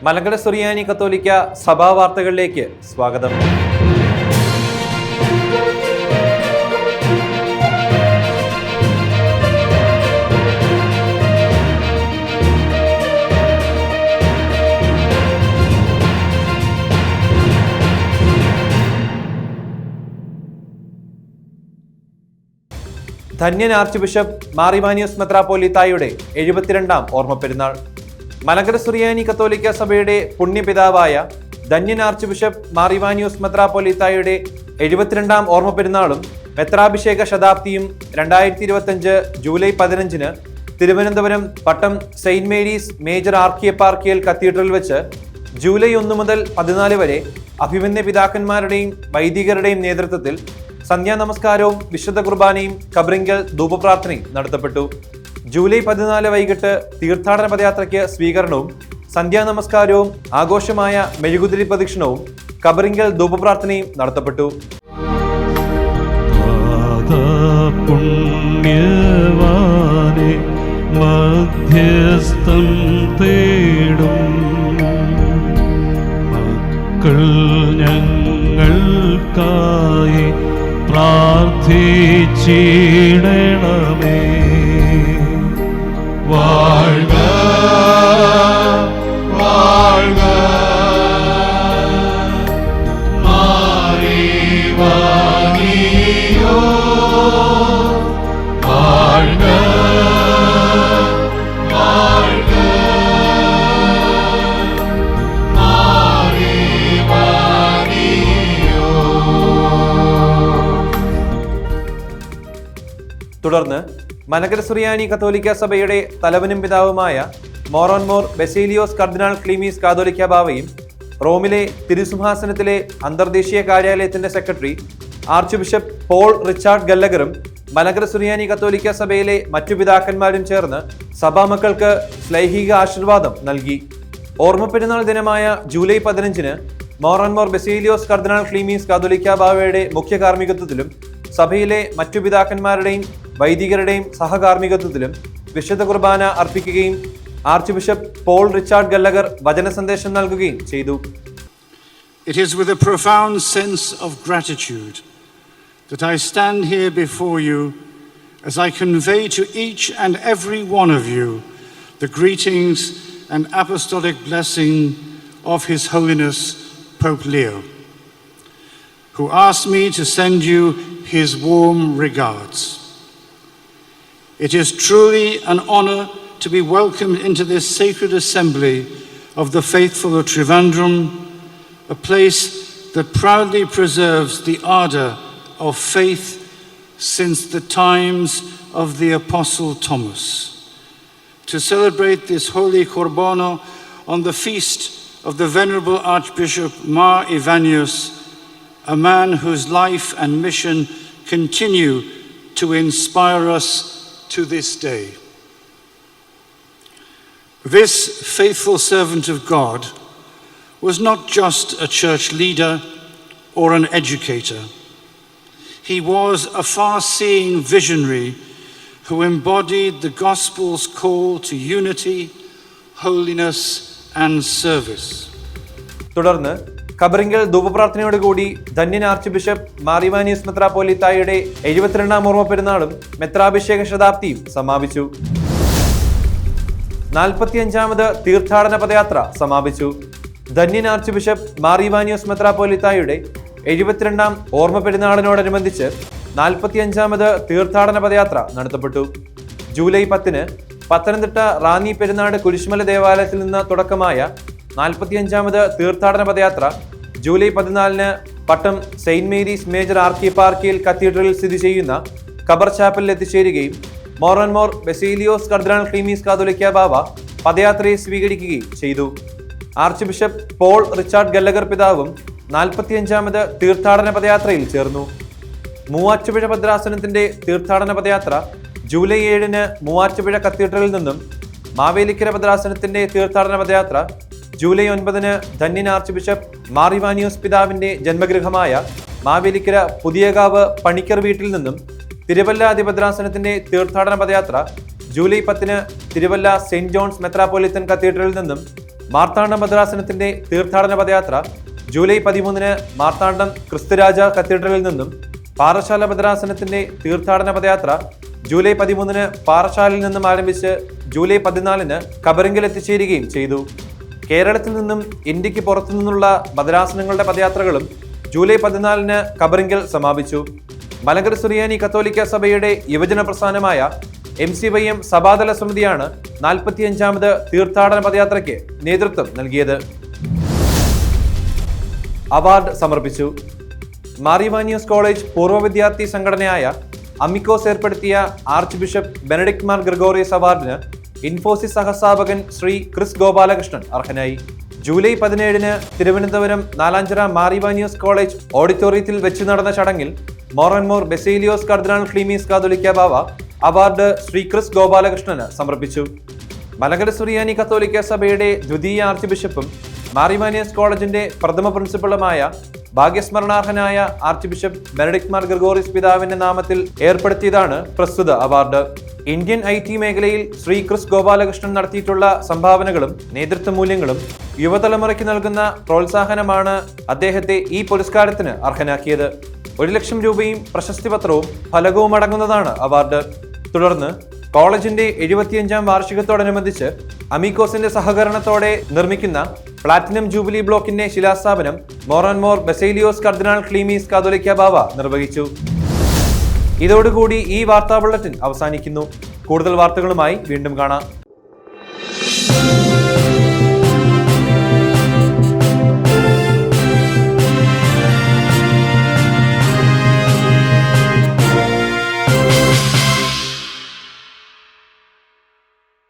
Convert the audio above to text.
മലങ്കര സുറിയാനി കത്തോലിക്ക സഭാ വാർത്തകളിലേക്ക് സ്വാഗതം. ധന്യൻ ആർച്ച് ബിഷപ്പ് മാർ ഇവാനിയോസ് മെത്രാപ്പോലീത്തായുടെ 72ാം ഓർമ്മ പെരുന്നാൾ. മലങ്കര സുറിയാനി കത്തോലിക്ക സഭയുടെ പുണ്യപിതാവായ ധന്യൻ ആർച്ച് ബിഷപ്പ് മാർ ഇവാനിയോസ് മെത്രാപ്പോലീത്തായുടെ 72ാം ഓർമ്മ പെരുന്നാളും മെത്രാഭിഷേക ശതാബ്ദിയും 2025 ജൂലൈ 15 തിരുവനന്തപുരം പട്ടം സെയിന്റ് മേരീസ് മേജർ ആർക്കിയെപ്പാർക്കിയൽ കത്തീഡ്രൽ വെച്ച് ജൂലൈ 1 മുതൽ 14 വരെ അഭിമന്യ പിതാക്കന്മാരുടെയും വൈദികരുടെയും നേതൃത്വത്തിൽ സന്ധ്യാനമസ്കാരവും വിശുദ്ധ കുർബാനയും കബറിങ്കൽ ധൂപപ്രാർത്ഥനയും നടത്തപ്പെട്ടു. ജൂലൈ 14 വൈകിട്ട് തീർത്ഥാടന പദയാത്രയ്ക്ക് സ്വീകരണവും സന്ധ്യാനമസ്കാരവും ആഘോഷമായ മെഴുകുതിരി പ്രദക്ഷിണവും കബറിങ്കൽ ധൂപപ്രാർത്ഥനയും നടത്തപ്പെട്ടു. മധ്യസ്ഥം തേടും മക്കൾ ഞങ്ങൾക്കായി പ്രാർത്ഥിച്ചിടണമേ. വാഴ്ക വാഴ്ക മാർ ഇവാനിയോസ്, വാഴ്ക വാഴ്ക മാർ ഇവാനിയോസ്. തുടർന്ന് മലങ്കര സുറിയാനി കത്തോലിക്ക സഭയുടെ തലവനും പിതാവുമായ മോറോൻമോർ ബെസേലിയോസ് കർദിനാൾ ക്ലീമീസ് കാതോലിക്ക ബാവയും റോമിലെ തിരുസിംഹാസനത്തിലെ അന്തർദേശീയ കാര്യാലയത്തിന്റെ secretary archbishop Paul Richard ഗല്ലഗറും മലങ്കര സുറിയാനി കത്തോലിക്ക സഭയിലെ മറ്റു പിതാക്കന്മാരും ചേർന്ന് സഭാമക്കൾക്ക് ശ്ലൈഹിക ആശീർവാദം നൽകി. ഓർമ്മ പെരുന്നാൾ ദിനമായ ജൂലൈ 15 മോറോൻമോർ ബെസേലിയോസ് കർദിനാൾ ക്ലീമീസ് കാതോലിക്ക ബാവയുടെ മുഖ്യ കാർമ്മികത്വത്തിലും സഭയിലെ മറ്റു പിതാക്കന്മാരുടെയും വൈദികരുടെയും സഹകാർമ്മികത്വത്തിലും വിശുദ്ധ കുർബാന അർപ്പിക്കുകയും archbishop Paul Richard Gallagher വചന സന്ദേശം നൽകുകയും ചെയ്തു. It is with a profound sense of gratitude that I stand here before you as I convey to each and every one of you the greetings and apostolic blessing of His Holiness Pope Leo, who asked me to send you his warm regards. It is truly an honor to be welcomed into this sacred assembly of the faithful of Trivandrum, a place that proudly preserves the ardor of faith since the times of the Apostle Thomas. To celebrate this holy Korbono on the feast of the Venerable Archbishop Mar Ivanios, a man whose life and mission continue to inspire us to this day. This faithful servant of God was not just a church leader or an educator. He was a far-seeing visionary who embodied the gospel's call to unity, holiness, and service. തുടർന്ന് കബറിങ്കൽ ധൂപപ്രാർത്ഥനയോടുകൂടി ധന്യൻ archbishop Mar Ivanios മെത്രാപ്പോലീത്തായുടെ 72ാം ഓർമ്മ പെരുന്നാളും മെത്രാഭിഷേക ശതാബ്ദിയും സമാപിച്ചു. 45ാമത് തീർത്ഥാടന പദയാത്ര സമാപിച്ചു. ധന്യൻ archbishop Mar Ivanios മെത്രാപ്പോലീത്തായുടെ 72ാം ഓർമ്മ പെരുന്നാളിനോടനുബന്ധിച്ച് 45ാമത് തീർത്ഥാടന പദയാത്ര നടത്തപ്പെട്ടു. July 10 Pathanamthitta Ranni Perunad Kurisumala ദേവാലയത്തിൽ നിന്ന് തുടക്കമായ 45ാമത് തീർത്ഥാടന പദയാത്ര ജൂലൈ 14 പട്ടം സെയിന്റ് മേരീസ് മേജർ ആർക്കിയെപ്പാർക്കിയൽ കത്തീഡ്രലിൽ സ്ഥിതി ചെയ്യുന്ന ഖബർ ചാപ്പലിൽ എത്തിച്ചേരുകയും മോറോൻമോർ ബെസേലിയോസ് കർദിനാൾ ക്ലീമീസ് കാതോലിക്ക ബാവ പദയാത്രയെ സ്വീകരിക്കുകയും ചെയ്തു. Archbishop Paul Richard Gallagher പിതാവും 45ാമത് തീർത്ഥാടന പദയാത്രയിൽ ചേർന്നു. മൂവാറ്റുപുഴ ഭദ്രാസനത്തിന്റെ തീർത്ഥാടന പദയാത്ര ജൂലൈ 7 മൂവാറ്റുപുഴ കത്തീഡ്രലിൽ നിന്നും, മാവേലിക്കര ഭദ്രാസനത്തിന്റെ തീർത്ഥാടന പദയാത്ര ജൂലൈ 9 ധന്യൻ ആർച്ച് ബിഷപ്പ് മാർ ഇവാനിയോസ് പിതാവിന്റെ ജന്മഗൃഹമായ മാവേലിക്കര പുതിയകാവ് പണിക്കർ വീട്ടിൽ നിന്നും, തിരുവല്ല അതിഭദ്രാസനത്തിന്റെ തീർത്ഥാടന പദയാത്ര ജൂലൈ 10 തിരുവല്ല സെന്റ് ജോൺസ് മെത്രാപ്പോലിത്തൻ കത്തീഡ്രലിൽ നിന്നും, മാർത്താണ്ഡം ഭദ്രാസനത്തിന്റെ തീർത്ഥാടന പദയാത്ര ജൂലൈ 13 മാർത്താണ്ഡം ക്രിസ്തുരാജ കത്തീഡ്രലിൽ നിന്നും, പാറശാല ഭദ്രാസനത്തിന്റെ തീർത്ഥാടന പദയാത്ര ജൂലൈ 13 പാറശാലയിൽ നിന്നും ആരംഭിച്ച് ജൂലൈ 14 കബറിങ്കൽ എത്തിച്ചേരുകയും ചെയ്തു. കേരളത്തിൽ നിന്നും ഇന്ത്യക്ക് പുറത്തു നിന്നുള്ള ഭദ്രാസനങ്ങളുടെ പദയാത്രകളും ജൂലൈ 14 കബറിങ്കൽ സമാപിച്ചു. മലങ്കര സുറിയാനി കത്തോലിക്ക സഭയുടെ യുവജന പ്രസ്ഥാനമായ MCYM സഭാതല സമിതിയാണ് 45ാമത് തീർത്ഥാടന പദയാത്രയ്ക്ക് നേതൃത്വം നൽകിയത്. അവാർഡ് സമർപ്പിച്ചു. മാർ ഇവാനിയോസ് കോളേജ് പൂർവ്വ വിദ്യാർത്ഥി സംഘടനയായ അമിക്കോസ് ഏർപ്പെടുത്തിയ arch bishop Benedict Mar Gregorios അവാർഡിന് ഇൻഫോസിസ് സഹസ്ഥാപകൻ ശ്രീ ക്രിസ് ഗോപാലകൃഷ്ണൻ അർഹനായി. ജൂലൈ 17 തിരുവനന്തപുരം നാലാഞ്ചിറ മാർ ഇവാനിയോസ് കോളേജ് ഓഡിറ്റോറിയത്തിൽ വെച്ച് നടന്ന ചടങ്ങിൽ മോർ ബെസേലിയോസ് കർദിനാൾ ക്ലീമീസ് കാതോലിക്ക ബാവ അവാർഡ് ശ്രീ ക്രിസ് ഗോപാലകൃഷ്ണന് സമർപ്പിച്ചു. മലങ്കര സുറിയാനി കത്തോലിക്ക സഭയുടെ ദ്വിതീയ ആർച്ച് ബിഷപ്പും മാർ ഇവാനിയോസ് കോളേജിന്റെ പ്രഥമ പ്രിൻസിപ്പളുമായ ഭാഗ്യസ്മരണാർഹനായ archbishop Benedict Mar Gregorios പിതാവിന്റെ നാമത്തിൽ ഏർപ്പെടുത്തിയതാണ് പ്രസ്തുത അവാർഡ്. ഇന്ത്യൻ IT മേഖലയിൽ ശ്രീ ക്രിസ് ഗോപാലകൃഷ്ണൻ നടത്തിയിട്ടുള്ള സംഭാവനകളും നേതൃത്വ മൂല്യങ്ങളും യുവതലമുറയ്ക്ക് നൽകുന്ന പ്രോത്സാഹനമാണ് അദ്ദേഹത്തെ ഈ പുരസ്കാരത്തിന് അർഹനാക്കിയത്. 1 ലക്ഷം രൂപയും പ്രശസ്തി പത്രവും ഫലകവും അടങ്ങുന്നതാണ് അവാർഡ്. തുടർന്ന് കോളേജിന്റെ 75ാം വാർഷികത്തോടനുബന്ധിച്ച് അമിക്കോസിന്റെ സഹകരണത്തോടെ നിർമ്മിക്കുന്ന പ്ലാറ്റിനം ജൂബിലി ബ്ലോക്കിന്റെ ശിലാസ്ഥാപനം മോർ ബെസേലിയോസ് കർദിനാൾ ക്ലീമീസ് കാതോലിക്ക ബാവ നിർവഹിച്ചു. ഇതോടുകൂടി ഈ വാർത്താ ബുള്ളറ്റിൻ അവസാനിക്കുന്നു. കൂടുതൽ വാർത്തകളുമായി വീണ്ടും കാണാം.